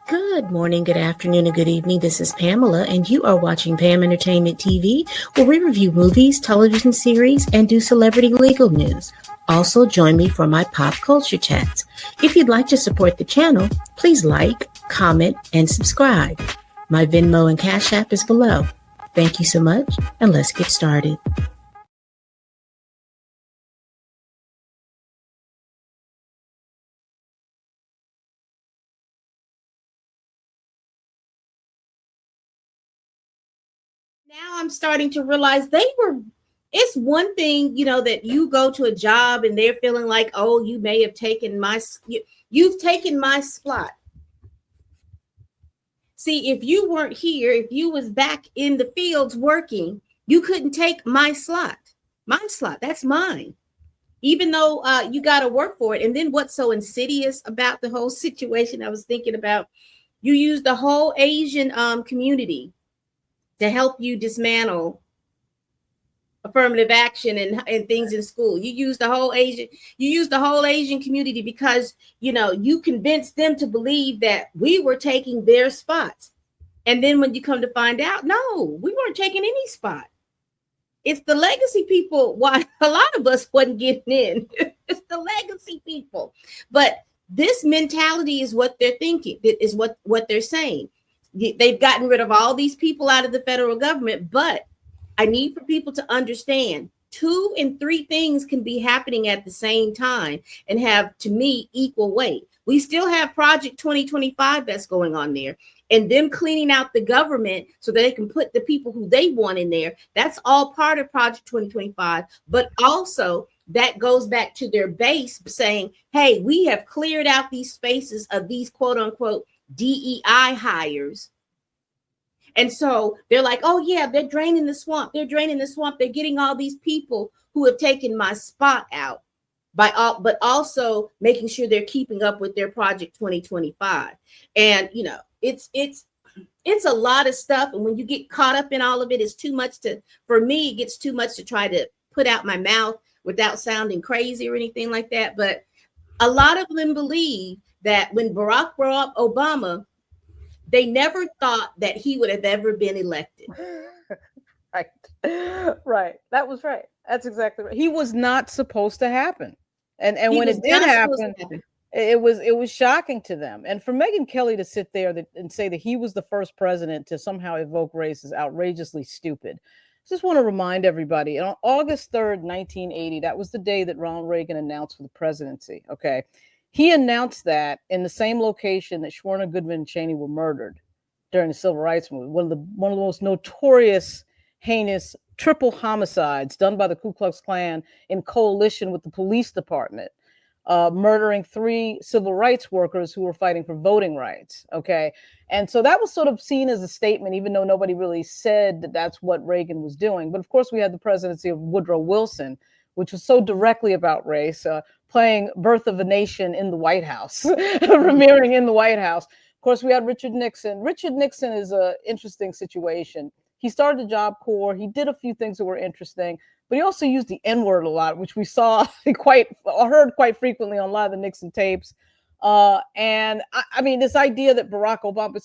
Good morning, good afternoon, and good evening. This is Pamela, and you are watching Pam Entertainment TV, where we review movies, television series, and do celebrity legal news. Also, join me for my pop culture chats. If you'd like to support the channel, please like, comment, and subscribe. My Venmo and Cash App is below. Thank you so much, and let's get started. Now I'm starting to realize it's one thing, that you go to a job and they're feeling like, oh, you may have taken you've taken my spot. See, if you weren't here, if you was back in the fields working, you couldn't take my slot. My slot, that's mine. Even though you got to work for it. And then what's so insidious about the whole situation, I was thinking about, you use the whole Asian community to help you dismantle affirmative action and things in school. You use the whole Asian community because you convinced them to believe that we were taking their spots. And then when you come to find out, no, we weren't taking any spot. It's the legacy people. Why a lot of us wasn't getting in. It's the legacy people. But this mentality is what they're thinking. That is what they're saying. They've gotten rid of all these people out of the federal government, but I need for people to understand 2 and 3 things can be happening at the same time and have, to me, equal weight. We still have Project 2025 that's going on there, and them cleaning out the government so that they can put the people who they want in there. That's all part of Project 2025. But also that goes back to their base saying, hey, we have cleared out these spaces of these quote unquote DEI hires. And so they're like, oh, yeah, they're draining the swamp. They're draining the swamp. They're getting all these people who have taken my spot out but also making sure they're keeping up with their Project 2025. And, it's a lot of stuff. And when you get caught up in all of it, it's too much for me, it gets too much to try to put out my mouth without sounding crazy or anything like that. But a lot of them believe that when Barack Obama, they never thought that he would have ever been elected. Right. That was right. That's exactly right. He was not supposed to happen. And when it did happen, it was shocking to them. And for Megyn Kelly to sit there and say that he was the first president to somehow evoke race is outrageously stupid. I just want to remind everybody, on August 3rd, 1980, that was the day that Ronald Reagan announced for the presidency. Okay. He announced that in the same location that Schwerner, Goodman, and Cheney were murdered during the Civil Rights Movement, one of the most notorious, heinous triple homicides done by the Ku Klux Klan in coalition with the police department, murdering 3 civil rights workers who were fighting for voting rights. Okay. And so that was sort of seen as a statement, even though nobody really said that that's what Reagan was doing. But of course, we had the presidency of Woodrow Wilson, which was so directly about race, playing Birth of a Nation in the White House, premiering in the White House. Of course, we had Richard Nixon. Richard Nixon is an interesting situation. He started the Job Corps. He did a few things that were interesting, but he also used the N-word a lot, which we saw heard quite frequently on a lot of the Nixon tapes. And I mean, this idea that Barack Obama,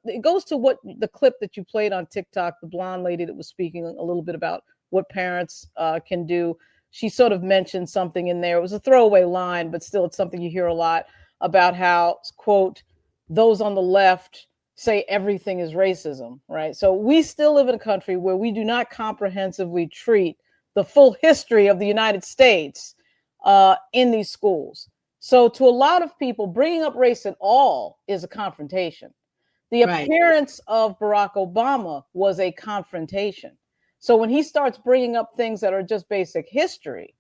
it goes to what the clip that you played on TikTok, the blonde lady that was speaking a little bit about what parents can do. She sort of mentioned something in there. It was a throwaway line, but still it's something you hear a lot about how, quote, those on the left say everything is racism, right? So we still live in a country where we do not comprehensively treat the full history of the United States in these schools. So to a lot of people, bringing up race at all is a confrontation. The appearance of Barack Obama was a confrontation. So when he starts bringing up things that are just basic history,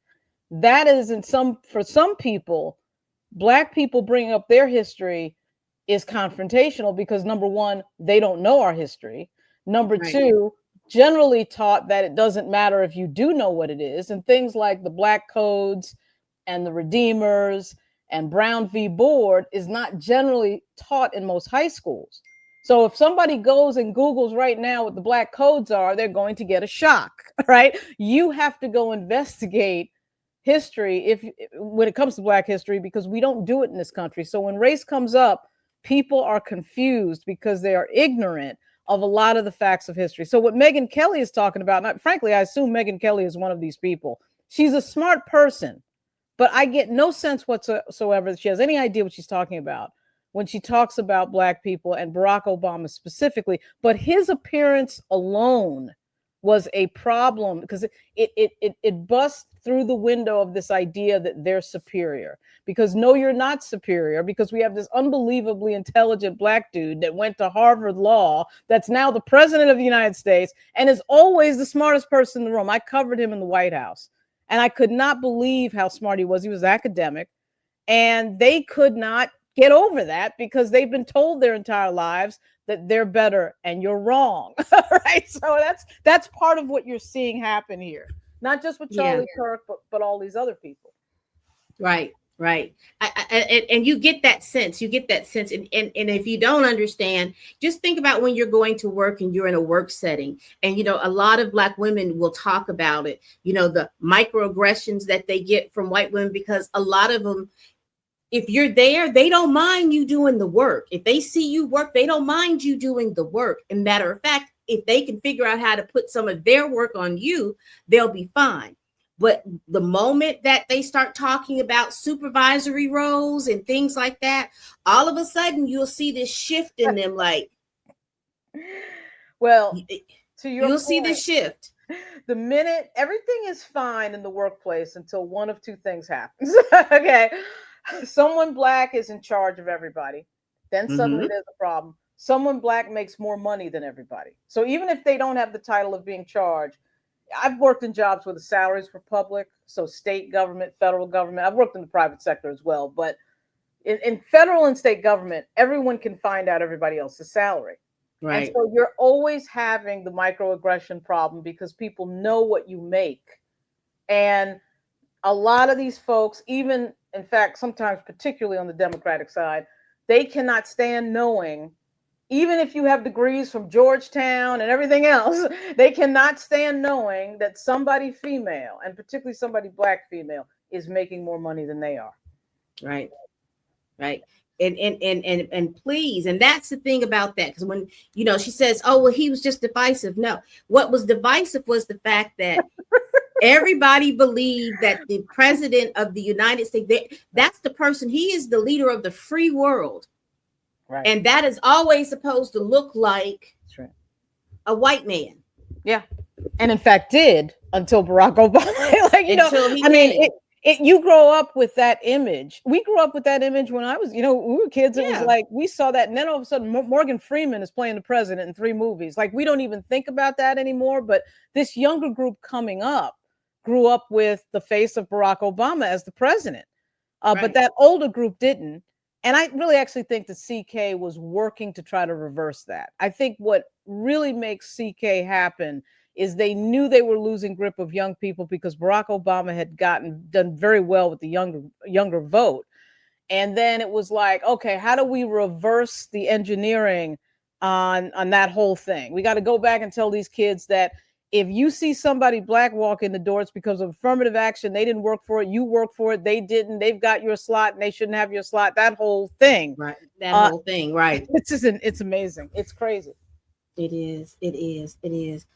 that is for some people, Black people bringing up their history is confrontational because, number one, they don't know our history. Number two, generally taught that it doesn't matter if you do know what it is. And things like the Black Codes and the Redeemers and Brown v. Board is not generally taught in most high schools. So if somebody goes and Googles right now what the Black Codes are, they're going to get a shock, right? You have to go investigate history when it comes to Black history, because we don't do it in this country. So when race comes up, people are confused because they are ignorant of a lot of the facts of history. So what Megyn Kelly is talking about, and frankly, I assume Megyn Kelly is one of these people. She's a smart person, but I get no sense whatsoever that she has any idea what she's talking about when she talks about Black people and Barack Obama specifically. But his appearance alone was a problem because it busts through the window of this idea that they're superior. Because no, you're not superior, because we have this unbelievably intelligent Black dude that went to Harvard Law that's now the president of the United States and is always the smartest person in the room. I covered him in the White House and I could not believe how smart he was. He was academic, and they could not get over that because they've been told their entire lives that they're better and you're wrong. Right? So that's part of what you're seeing happen here. Not just with Charlie Kirk, but all these other people. Right. And you get that sense. And if you don't understand, just think about when you're going to work and you're in a work setting. And, a lot of Black women will talk about it, the microaggressions that they get from white women, because a lot of them, if you're there, they don't mind you doing the work. If they see you work, they don't mind you doing the work. And matter of fact, if they can figure out how to put some of their work on you, they'll be fine. But the moment that they start talking about supervisory roles and things like that, all of a sudden you'll see this shift in them. Like, well, you'll see this shift. The minute everything is fine in the workplace until one of two things happens. Okay. Someone Black is in charge of everybody. Then suddenly there's a problem. Someone Black makes more money than everybody. So even if they don't have the title of being charged, I've worked in jobs where the salaries were public. So state government, federal government. I've worked in the private sector as well. But in federal and state government, everyone can find out everybody else's salary. Right. And so you're always having the microaggression problem because people know what you make. And a lot of these folks, even in fact, sometimes particularly on the Democratic side, they cannot stand knowing, even if you have degrees from Georgetown and everything else, they cannot stand knowing that somebody female, and particularly somebody Black female, is making more money than they are. Right. And please, and that's the thing about that, because when she says, oh well, he was just divisive. No, what was divisive was the fact that everybody believed that the president of the United States, that's the person, he is the leader of the free world. Right. And that is always supposed to look like a white man. Yeah. And in fact did until Barack Obama. You grow up with that image. We grew up with that image when I was, we were kids. It was like, we saw that. And then all of a sudden, Morgan Freeman is playing the president in 3 movies. Like, we don't even think about that anymore. But this younger group coming up grew up with the face of Barack Obama as the president. But that older group didn't. And I really actually think that CK was working to try to reverse that. I think what really makes CK happen is they knew they were losing grip of young people because Barack Obama had done very well with the younger vote. And then it was like, okay, how do we reverse the engineering on that whole thing? We got to go back and tell these kids that if you see somebody Black walk in the door, it's because of affirmative action. They didn't work for it. You work for it. They didn't. They've got your slot and they shouldn't have your slot. That whole thing. Right. That whole thing. Right. It's amazing. It's crazy. It is.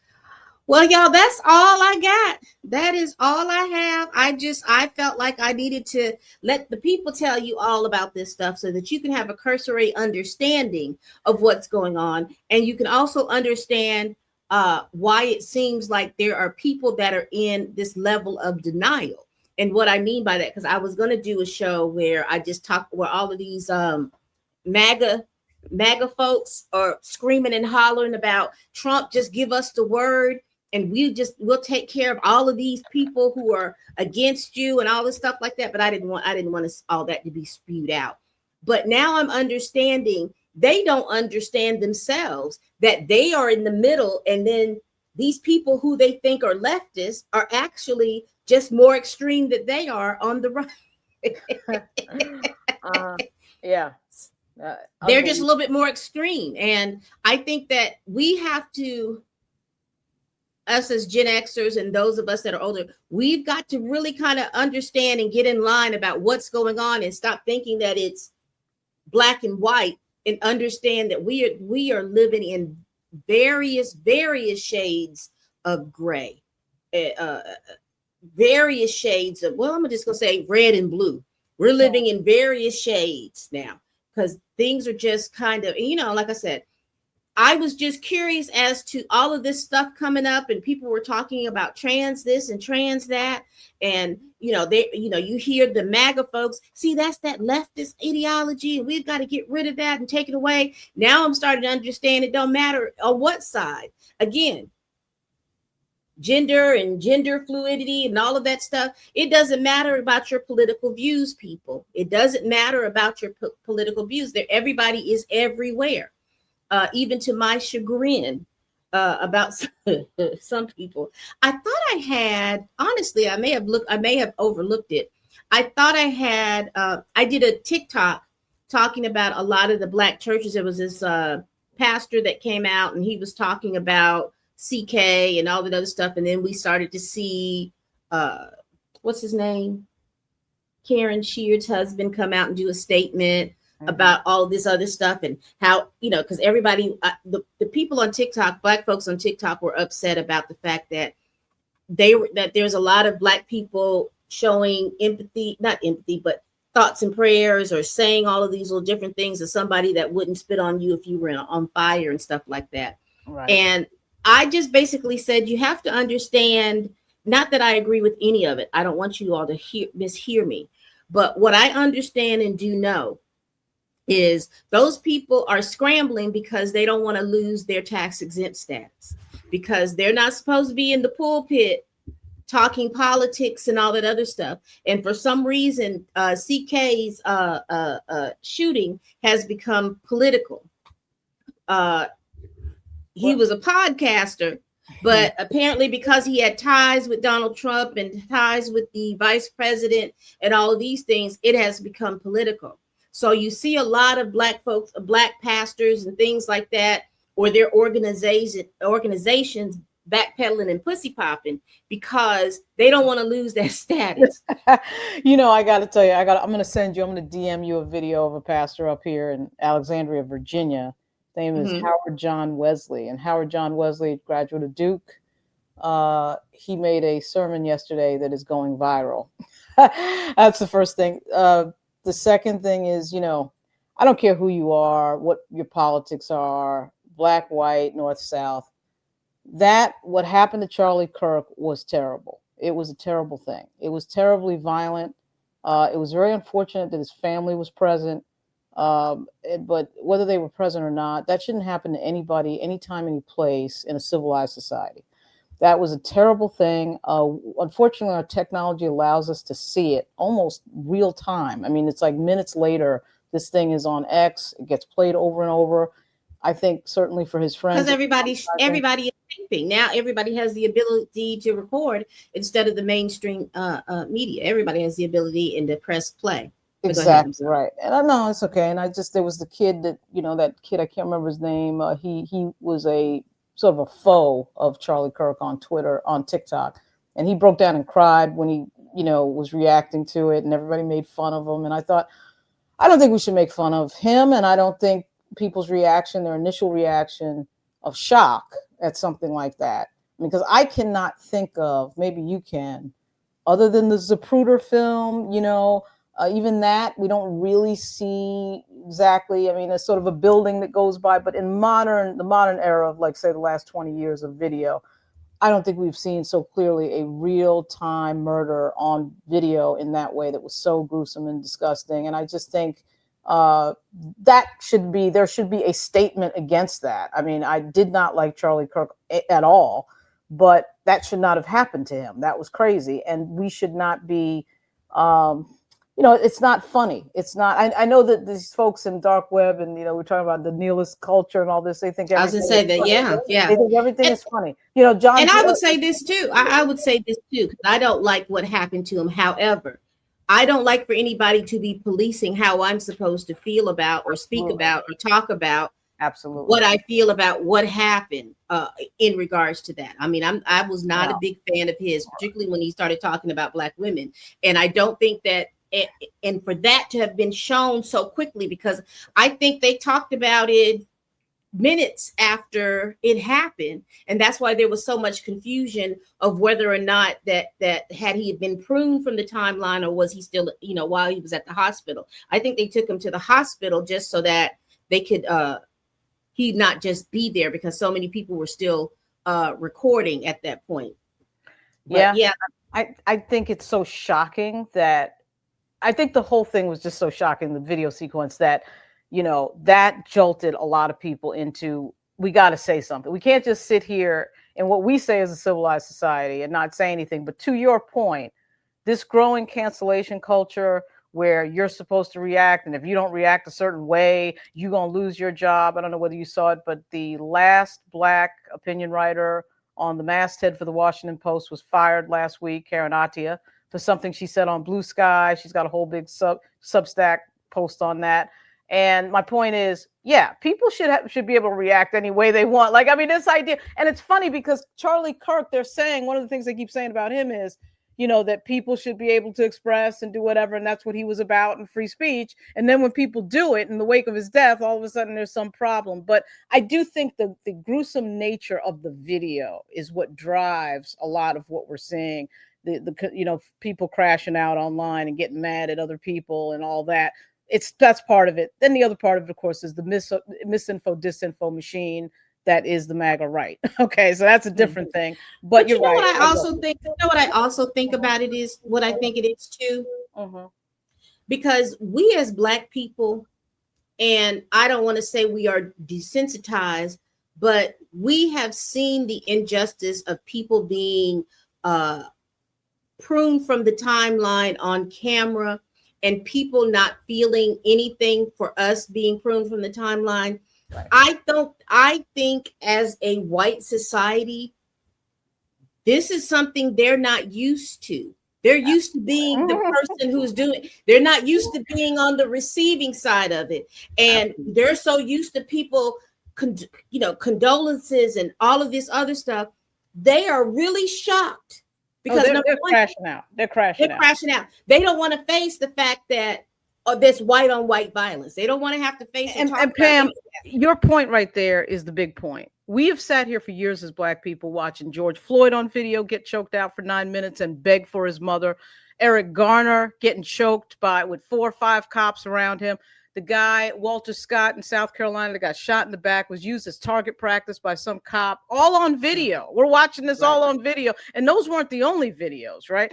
Well, y'all, that's all I got. That is all I have. I felt like I needed to let the people tell you all about this stuff so that you can have a cursory understanding of what's going on. And you can also understand why it seems like there are people that are in this level of denial. And what I mean by that, because I was going to do a show where I just talk where all of these MAGA folks are screaming and hollering about Trump, just give us the word. And we'll take care of all of these people who are against you and all this stuff like that. But I didn't want all that to be spewed out. But now I'm understanding they don't understand themselves, that they are in the middle. And then these people who they think are leftists are actually just more extreme than they are on the right. They're just a little bit more extreme. And I think that we have to, us as Gen Xers and those of us that are older, we've got to really kind of understand and get in line about what's going on and stop thinking that it's black and white and understand that we are living in various shades of gray, uh, various shades of, well, I'm just gonna say red and blue. We're living in various shades now because things are just kind of, like I said, I was just curious as to all of this stuff coming up, and people were talking about trans this and trans that, and you hear the MAGA folks, see, that's that leftist ideology, and we've got to get rid of that and take it away. Now I'm starting to understand it don't matter on what side. Again, gender and gender fluidity and all of that stuff. It doesn't matter about your political views, people. It doesn't matter about your political views. There, everybody is everywhere. Even to my chagrin, about some people. I thought I had, honestly, I may have overlooked it. I thought I did a TikTok talking about a lot of the black churches. There was this pastor that came out and he was talking about CK and all that other stuff. And then we started to see, what's his name? Karen Sheard's husband come out and do a statement about all this other stuff, and how, because everybody, the people on TikTok, black folks on TikTok, were upset about the fact that there's a lot of black people showing empathy, not empathy, but thoughts and prayers, or saying all of these little different things to somebody that wouldn't spit on you if you were on fire and stuff like that. Right. And I just basically said, you have to understand, not that I agree with any of it. I don't want you all to mishear me. But what I understand and do know is those people are scrambling because they don't want to lose their tax exempt status, because they're not supposed to be in the pulpit talking politics and all that other stuff. And for some reason, CK's shooting has become political. He was a podcaster, but apparently because he had ties with Donald Trump and ties with the vice president and all of these things, it has become political. So you see a lot of black folks, black pastors and things like that, or their organizations backpedaling and pussy popping because they don't want to lose their status. I got to tell you, I'm going to DM you a video of a pastor up here in Alexandria, Virginia. His name is Howard John Wesley, and Howard John Wesley, graduate of Duke. He made a sermon yesterday that is going viral. That's the first thing. The second thing is, I don't care who you are, what your politics are, black, white, north, south. What happened to Charlie Kirk was terrible. It was a terrible thing. It was terribly violent. It was very unfortunate that his family was present. But whether they were present or not, that shouldn't happen to anybody, anytime, any place in a civilized society. That was a terrible thing. Unfortunately, our technology allows us to see it almost real time. I mean, it's like minutes later, this thing is on X. It gets played over and over. I think certainly for his friends. Because everybody is taping. Now everybody has the ability to record instead of the mainstream media. Everybody has the ability and to press play. Exactly right. And I know it's okay. And there was the kid that, that kid, I can't remember his name. He was a sort of a foe of Charlie Kirk on TikTok. And he broke down and cried when he, was reacting to it, and everybody made fun of him. And I thought, I don't think we should make fun of him. And I don't think people's reaction, their initial reaction of shock at something like that, because I cannot think of, maybe you can, other than the Zapruder film, even that we don't really see exactly. I mean, there's sort of a building that goes by, but in the modern era of, like, say, the last 20 years of video, I don't think we've seen so clearly a real-time murder on video in that way that was so gruesome and disgusting. And I just think there should be a statement against that. I mean, I did not like Charlie Kirk at all, but that should not have happened to him. That was crazy. And we should not be, it's not funny. It's not, I know that these folks in dark web and, we're talking about the nihilist culture and all this, they think everything, I was going to say that, funny. Yeah. They think everything is funny. John. And I would say this too. I would say this too, because I don't like what happened to him. However, I don't like for anybody to be policing how I'm supposed to feel about or speak about or talk about what I feel about what happened in regards to that. I mean, I was not a big fan of his, particularly when he started talking about Black women. And I don't think that and for that to have been shown so quickly, because I think they talked about it minutes after it happened, and that's why there was so much confusion of whether or not that had he been pruned from the timeline, or was he still, while he was at the hospital. I think they took him to the hospital just so that they could he not just be there, because so many people were still recording at that point. But yeah, I think it's so shocking that I think the whole thing was just so shocking, the video sequence, that that jolted a lot of people into, we got to say something. We can't just sit here in what we say is a civilized society and not say anything. But to your point, this growing cancellation culture where you're supposed to react, and if you don't react a certain way, you're going to lose your job. I don't know whether you saw it, but the last Black opinion writer on the masthead for the Washington Post was fired last week, Karen Atia, for something she said on Blue Sky. She's got a whole big Substack post on that. And my point is, yeah, people should be able to react any way they want. Like, I mean, this idea, and it's funny because Charlie Kirk, they're saying, one of the things they keep saying about him is, that people should be able to express and do whatever, and that's what he was about, and free speech. And then when people do it in the wake of his death, all of a sudden there's some problem. But I do think the gruesome nature of the video is what drives a lot of what we're seeing. The people crashing out online and getting mad at other people and all that. That's part of it. Then the other part of it, of course, is the misinfo, disinfo machine that is the MAGA right. Okay, so that's a different thing. But you're right. What I also think. What I also think about it is what I think it is too. Because we as Black people, and I don't want to say we are desensitized, but we have seen the injustice of people being pruned from the timeline on camera, and people not feeling anything for us being pruned from the timeline. Right. I think as a white society, this is something they're not used to. They're used to being the person who's doing, they're not used to being on the receiving side of it. And they're so used to people, condolences and all of this other stuff. They are really shocked because they're crashing out. They're crashing out. They don't want to face the fact that this white on white violence. They don't want to have to face it. And Pam, your point right there is the big point. We have sat here for years as Black people watching George Floyd on video get choked out for 9 minutes and beg for his mother. Eric Garner getting choked with 4 or 5 cops around him. The guy, Walter Scott in South Carolina, that got shot in the back, was used as target practice by some cop, all on video. We're watching this all on video. And those weren't the only videos, right?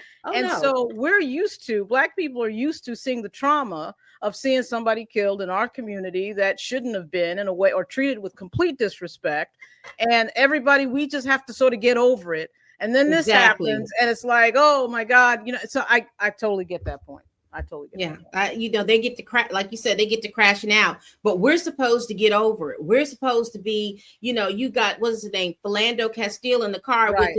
So we're used to, Black people are used to seeing the trauma of seeing somebody killed in our community that shouldn't have been, in a way, or treated with complete disrespect. And everybody, we just have to sort of get over it. And then this happens, and it's like, oh my God, so I totally get that point. I totally get that. They get to crash, like you said, they get to crashing out, but we're supposed to get over it. We're supposed to be, you got, what's his name, Philando Castile in the car with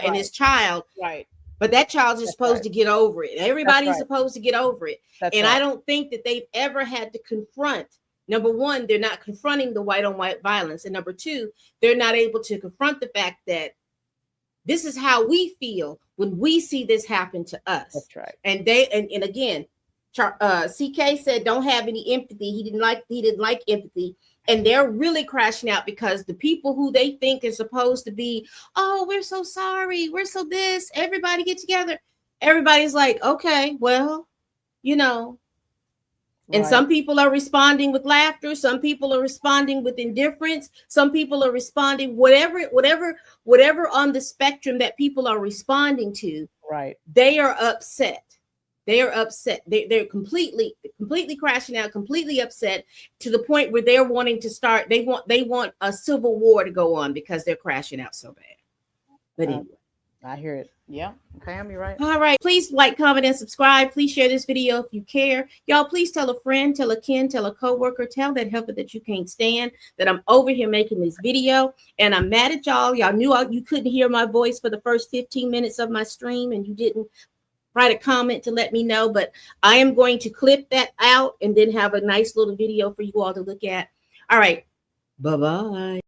and his child. Right. But that child is supposed to get over it. Everybody's supposed to get over it. I don't think that they've ever had to confront. Number one, they're not confronting the white on white violence. And number two, they're not able to confront the fact that this is how we feel when we see this happen to us. That's right. And and again, CK said don't have any empathy. He didn't like empathy. And they're really crashing out because the people who they think are supposed to be, oh, we're so sorry, we're so this, everybody get together. Everybody's like, okay, well, And some people are responding with laughter. Some people are responding with indifference. Some people are responding whatever on the spectrum that people are responding to. Right. They are upset. They are upset. They're completely crashing out, completely upset to the point where they're wanting to start. They want a civil war to go on because they're crashing out so bad. But anyway. I hear it. Yeah. Pam, you're right. All right. Please like, comment, and subscribe. Please share this video if you care. Y'all, please tell a friend, tell a kin, tell a coworker, tell that helper that you can't stand that I'm over here making this video. And I'm mad at y'all. Y'all knew you couldn't hear my voice for the first 15 minutes of my stream and you didn't write a comment to let me know. But I am going to clip that out and then have a nice little video for you all to look at. All right. Bye-bye.